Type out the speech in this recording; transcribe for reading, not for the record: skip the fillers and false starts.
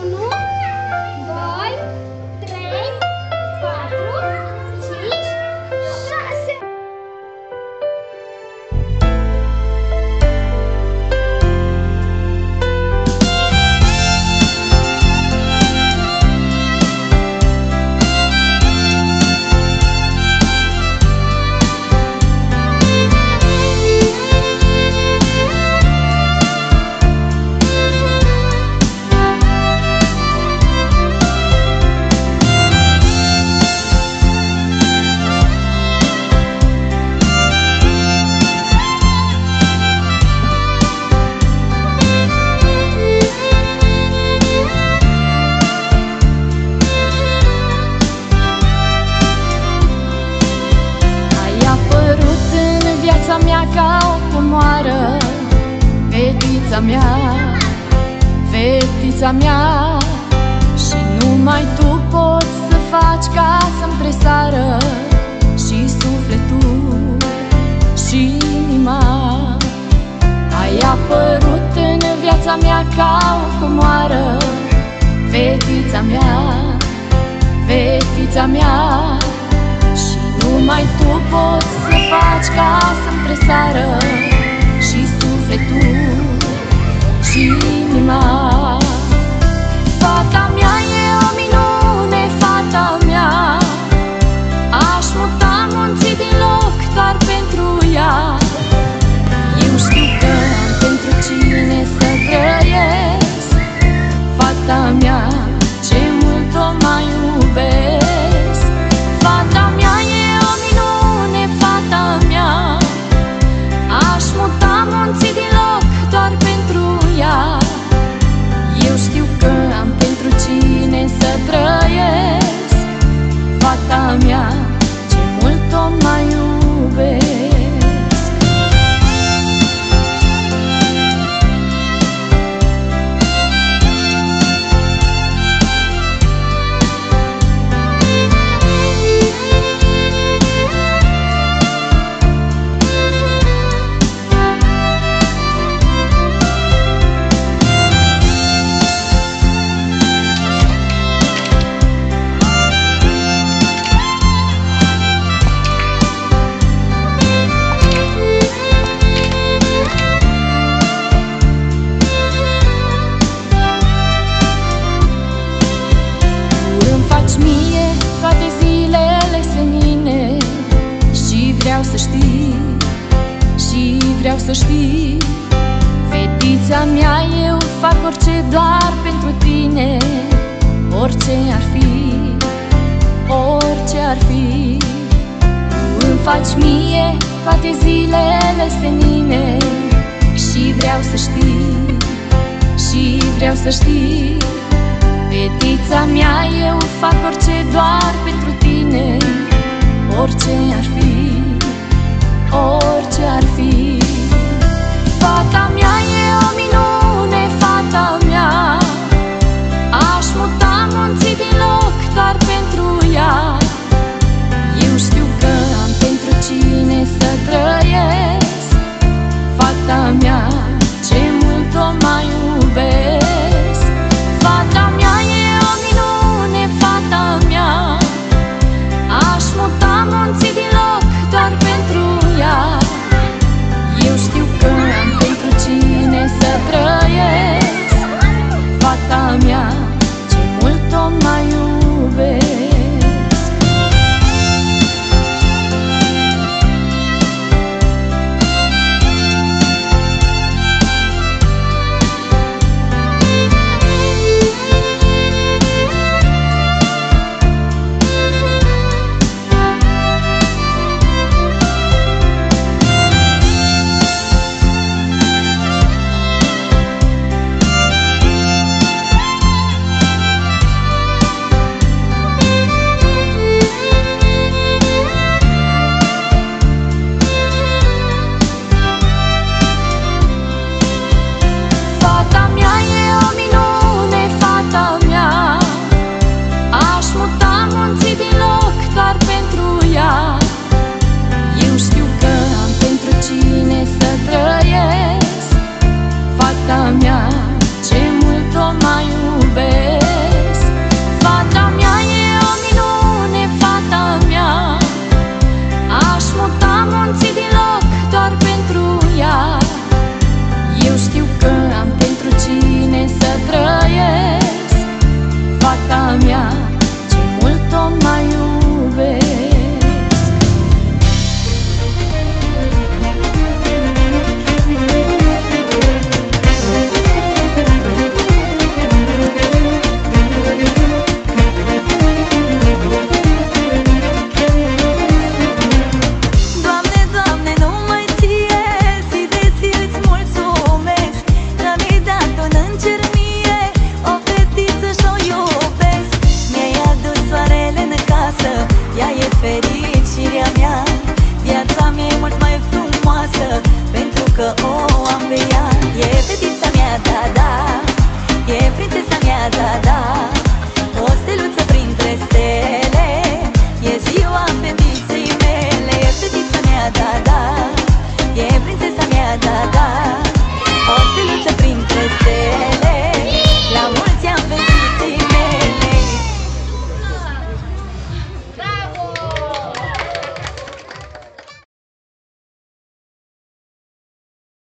1, 2, 3, 4, 5, 6. Fetița mea, fetița mea, și numai tu poți să faci ca să-mi tresară și sufletul și inima. Ai apărut în viața mea ca o comoară, fetița mea, fetița mea, și numai tu poți să faci ca să-mi tresară și sufletul și inima. Fata mea e o minune, fata mea, aș muta munții din loc doar pentru ea. Eu știu că am pentru cine să trăiesc, fata mea, ce mult o mai iubesc. Fata mea e o minune, fata mea, aș muta munții din loc doar pentru ea. Eu știu că am pentru cine să trăiesc, fata mea, ce mult o mai iubesc. Vreau să știi, fetița mea, eu fac orice doar pentru tine. Orice ar fi, orice ar fi. Tu îmi faci mie toate zilele senine. Și vreau să știi, și vreau să știi, fetița mea, eu fac orice doar pentru tine. Orice ar fi, orice ar fi. Fata mea e o minune, fata mea, aș muta munții din loc doar pentru ea. Eu știu că am pentru cine să trăiesc, fata mea, ce mult o mai iubesc. Fata mea e o minune, fata mea, aș muta munții din loc doar pentru ea. Eu știu că am pentru cine să trăiesc, fata mea, ce mult o mai iubesc. da, da